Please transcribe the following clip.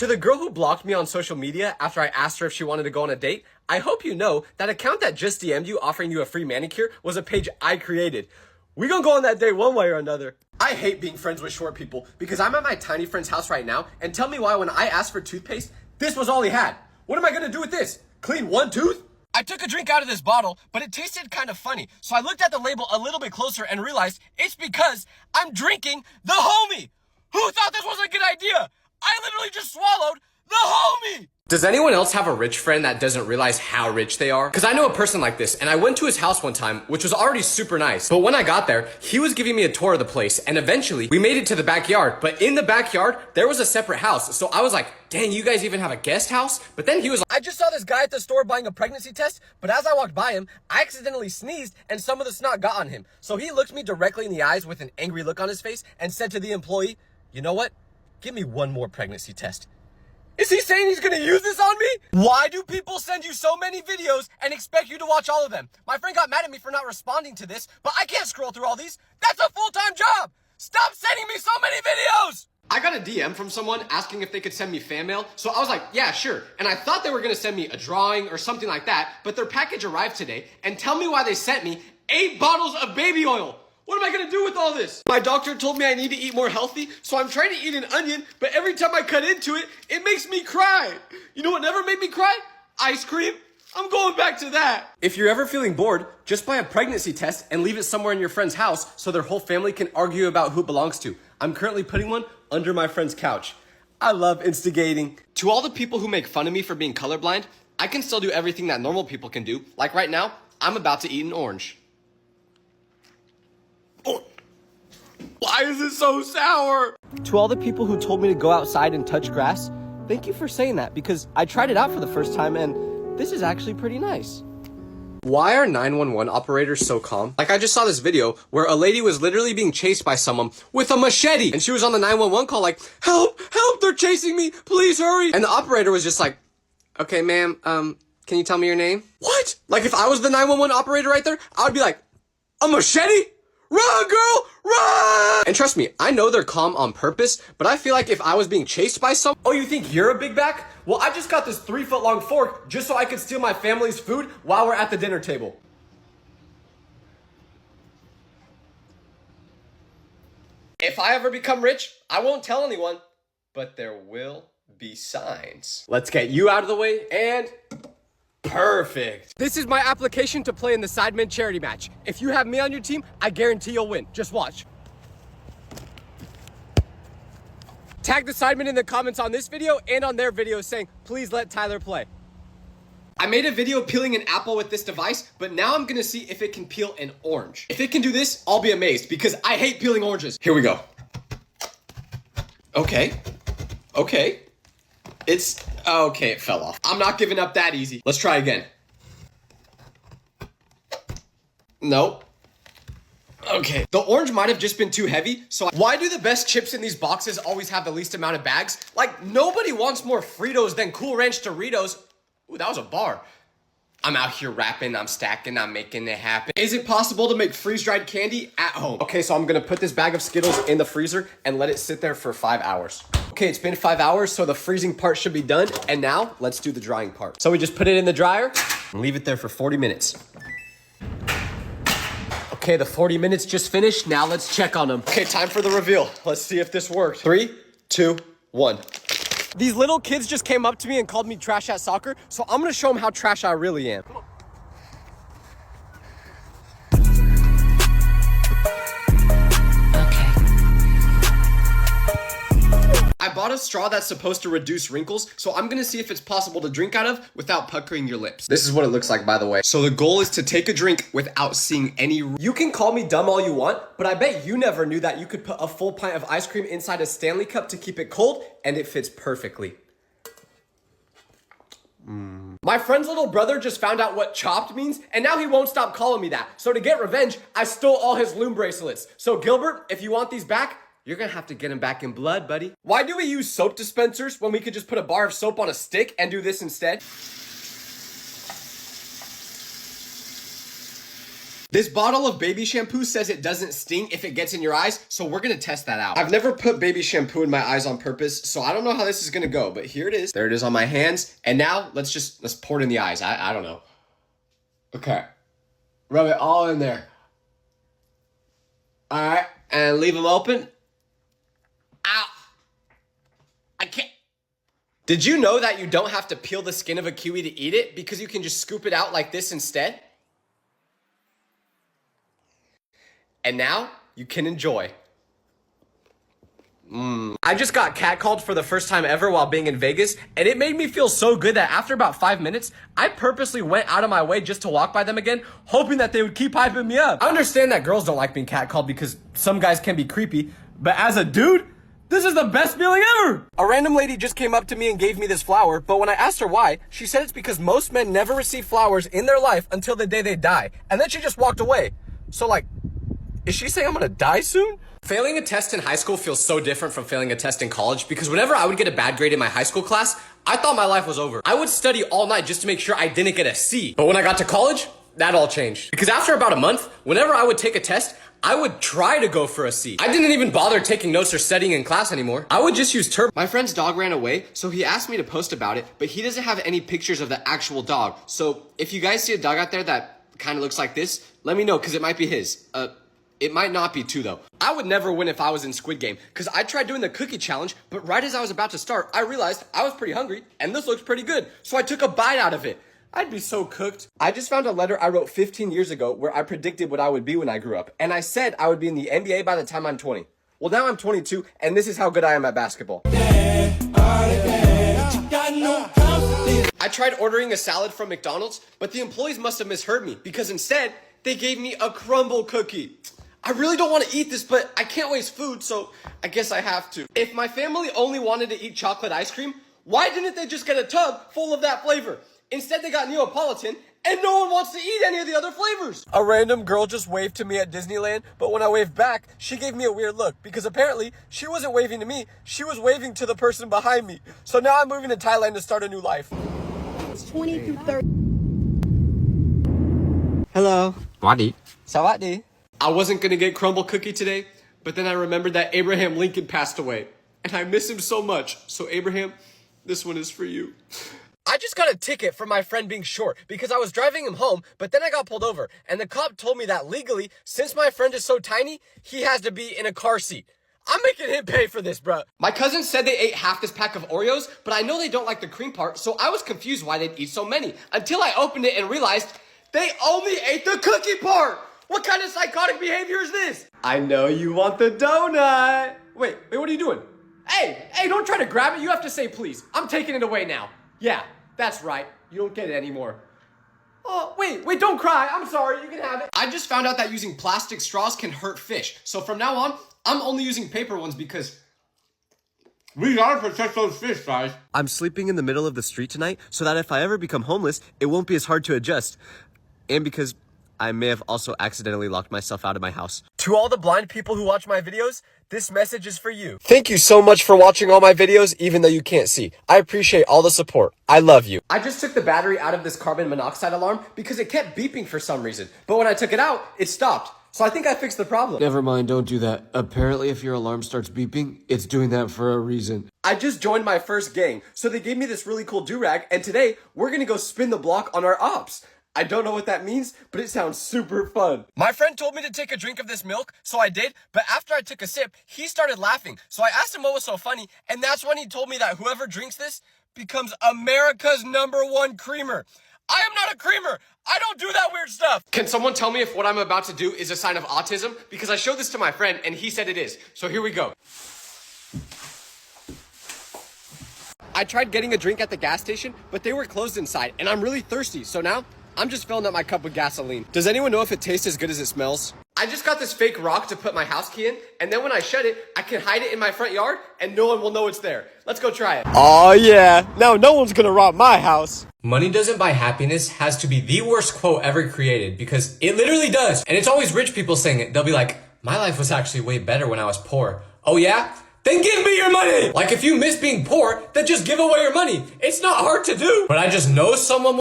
To the girl who blocked me on social media after I asked her if she wanted to go on a date, I hope you know that account that just DM'd you offering you a free manicure was a page I created. We gonna go on that date one way or another. I hate being friends with short people because I'm at my tiny friend's house right now, and tell me why when I asked for toothpaste, this was all he had. What am I gonna do with this? Clean one tooth? I took a drink out of this bottle, but it tasted kind of funny. So I looked at the label a little bit closer and realized it's because I'm drinking the homie. Who thought this was a good idea? I literally just swallowed the homie! Does anyone else have a rich friend that doesn't realize how rich they are? Because I know a person like this, and I went to his house one time, which was already super nice. But when I got there, he was giving me a tour of the place, and eventually we made it to the backyard. But in the backyard, there was a separate house. So I was like, dang, you guys even have a guest house? But then he was like, I just saw this guy at the store buying a pregnancy test, but as I walked by him, I accidentally sneezed and some of the snot got on him. So he looked me directly in the eyes with an angry look on his face and said to the employee, you know what? Give me one more pregnancy test. Is he saying he's gonna use this on me? Why do people send you so many videos and expect you to watch all of them? My friend got mad at me for not responding to this, but I can't scroll through all these. That's a full-time job. Stop sending me so many videos. I got a DM from someone asking if they could send me fan mail. So I was like, yeah, sure. And I thought they were gonna send me a drawing or something like that, but their package arrived today, and tell me why they sent me 8 bottles of baby oil. What am I gonna do with all this? My doctor told me I need to eat more healthy, so I'm trying to eat an onion, but every time I cut into it, it makes me cry. You know what never made me cry? Ice cream. I'm going back to that. If you're ever feeling bored, just buy a pregnancy test and leave it somewhere in your friend's house so their whole family can argue about who it belongs to. I'm currently putting one under my friend's couch. I love instigating. To all the people who make fun of me for being colorblind, I can still do everything that normal people can do. Like right now, I'm about to eat an orange. Oh. Why is it so sour? To all the people who told me to go outside and touch grass, thank you for saying that because I tried it out for the first time and this is actually pretty nice. Why are 911 operators so calm? Like I just saw this video where a lady was literally being chased by someone with a machete and she was on the 911 call like, help, help, they're chasing me, please hurry. And the operator was just like, okay, ma'am, can you tell me your name? What? Like if I was the 911 operator right there, I would be like, a machete? Run, girl, run! And trust me, I know they're calm on purpose, but I feel like if I was being chased by someone, oh, you think you're a big back? Well, I just got this 3-foot-long fork just so I could steal my family's food while we're at the dinner table. If I ever become rich, I won't tell anyone, but there will be signs. Let's get you out of the way and... perfect. This is my application to play in the Sidemen charity match. If you have me on your team, I guarantee you'll win. Just watch. Tag the Sidemen in the comments on this video and on their video saying, please let Tyler play. I made a video peeling an apple with this device, but now I'm gonna see if it can peel an orange. If it can do this, I'll be amazed because I hate peeling oranges. Here we go. Okay. Okay, it fell off. I'm not giving up that easy. Let's try again. Nope. Okay. The orange might have just been too heavy, so why do the best chips in these boxes always have the least amount of bags? Like, nobody wants more Fritos than Cool Ranch Doritos. Ooh, that was a bar. I'm out here rapping, I'm stacking, I'm making it happen. Is it possible to make freeze-dried candy at home? Okay, so I'm gonna put this bag of Skittles in the freezer and let it sit there for 5 hours. Okay, it's been 5 hours, so the freezing part should be done. And now, let's do the drying part. So we just put it in the dryer and leave it there for 40 minutes. Okay, the 40 minutes just finished. Now let's check on them. Okay, time for the reveal. Let's see if this works. 3, 2, 1. These little kids just came up to me and called me trash at soccer, so I'm gonna show them how trash I really am. Come on. I bought a straw that's supposed to reduce wrinkles, so I'm gonna see if it's possible to drink out of without puckering your lips. This is what it looks like, by the way. So the goal is to take a drink without seeing any... You can call me dumb all you want, but I bet you never knew that you could put a full pint of ice cream inside a Stanley cup to keep it cold, and it fits perfectly. My friend's little brother just found out what chopped means, and now he won't stop calling me that. So to get revenge, I stole all his loom bracelets. So Gilbert, if you want these back, you're gonna have to get him back in blood, buddy. Why do we use soap dispensers when we could just put a bar of soap on a stick and do this instead? This bottle of baby shampoo says it doesn't sting if it gets in your eyes, so we're gonna test that out. I've never put baby shampoo in my eyes on purpose, so I don't know how this is gonna go, but here it is. There it is on my hands, and now let's pour it in the eyes. I don't know. Okay. Rub it all in there. All right, and leave them open. Ow. I can't. Did you know that you don't have to peel the skin of a kiwi to eat it because you can just scoop it out like this instead? And now you can enjoy. I just got catcalled for the first time ever while being in Vegas, and it made me feel so good that after about 5 minutes, I purposely went out of my way just to walk by them again, hoping that they would keep hyping me up. I understand that girls don't like being catcalled because some guys can be creepy, but as a dude, this is the best feeling ever! A random lady just came up to me and gave me this flower, but when I asked her why, she said it's because most men never receive flowers in their life until the day they die, and then she just walked away. So like, is she saying I'm gonna die soon? Failing a test in high school feels so different from failing a test in college because whenever I would get a bad grade in my high school class, I thought my life was over. I would study all night just to make sure I didn't get a C. But when I got to college, that all changed. Because after about a month, whenever I would take a test, I would try to go for a C. I didn't even bother taking notes or studying in class anymore. I would just use turbo. My friend's dog ran away, so he asked me to post about it, but he doesn't have any pictures of the actual dog. So if you guys see a dog out there that kind of looks like this, let me know because it might be his. It might not be too, though. I would never win if I was in Squid Game, because I tried doing the cookie challenge, but right as I was about to start, I realized I was pretty hungry, and this looks pretty good, so I took a bite out of it. I'd be so cooked. I just found a letter I wrote 15 years ago where I predicted what I would be when I grew up, and I said I would be in the NBA by the time I'm 20. Well, now I'm 22, and this is how good I am at basketball. I tried ordering a salad from McDonald's, but the employees must have misheard me, because instead, they gave me a crumble cookie. I really don't want to eat this, but I can't waste food, so I guess I have to. If my family only wanted to eat chocolate ice cream, why didn't they just get a tub full of that flavor? Instead, they got Neapolitan, and no one wants to eat any of the other flavors. A random girl just waved to me at Disneyland, but when I waved back, she gave me a weird look, because apparently, she wasn't waving to me, she was waving to the person behind me. So now I'm moving to Thailand to start a new life. It's 20 through 30. Hello. Wadi. Sawadee. I wasn't gonna get crumble cookie today, but then I remembered that Abraham Lincoln passed away, and I miss him so much. So Abraham, this one is for you. I just got a ticket for my friend being short because I was driving him home, but then I got pulled over, and the cop told me that legally, since my friend is so tiny, he has to be in a car seat. I'm making him pay for this, bruh. My cousin said they ate half this pack of Oreos, but I know they don't like the cream part, so I was confused why they'd eat so many, until I opened it and realized they only ate the cookie part. What kind of psychotic behavior is this? I know you want the donut. Wait, what are you doing? Hey, don't try to grab it. You have to say please. I'm taking it away now. Yeah, that's right. You don't get it anymore. Oh, wait, don't cry. I'm sorry. You can have it. I just found out that using plastic straws can hurt fish. So from now on, I'm only using paper ones because we gotta protect those fish, guys. I'm sleeping in the middle of the street tonight so that if I ever become homeless, it won't be as hard to adjust. And because I may have also accidentally locked myself out of my house. To all the blind people who watch my videos, this message is for you. Thank you so much for watching all my videos, even though you can't see. I appreciate all the support. I love you. I just took the battery out of this carbon monoxide alarm because it kept beeping for some reason. But when I took it out, it stopped. So I think I fixed the problem. Never mind, don't do that. Apparently, if your alarm starts beeping, it's doing that for a reason. I just joined my first gang, so they gave me this really cool do-rag, and today, we're gonna go spin the block on our ops. I don't know what that means, but it sounds super fun. My friend told me to take a drink of this milk, so I did, but after I took a sip, he started laughing. So I asked him what was so funny, and that's when he told me that whoever drinks this becomes America's #1 creamer. I am not a creamer. I don't do that weird stuff. Can someone tell me if what I'm about to do is a sign of autism? Because I showed this to my friend, and he said it is. So here we go. I tried getting a drink at the gas station, but they were closed inside, and I'm really thirsty, so now I'm just filling up my cup with gasoline. Does anyone know if it tastes as good as it smells? I just got this fake rock to put my house key in, and then when I shut it, I can hide it in my front yard, and no one will know it's there. Let's go try it. Oh yeah, now no one's gonna rob my house. Money doesn't buy happiness has to be the worst quote ever created because it literally does. And it's always rich people saying it. They'll be like, my life was actually way better when I was poor. Oh yeah? Then give me your money! Like if you miss being poor, then just give away your money. It's not hard to do. But I just know someone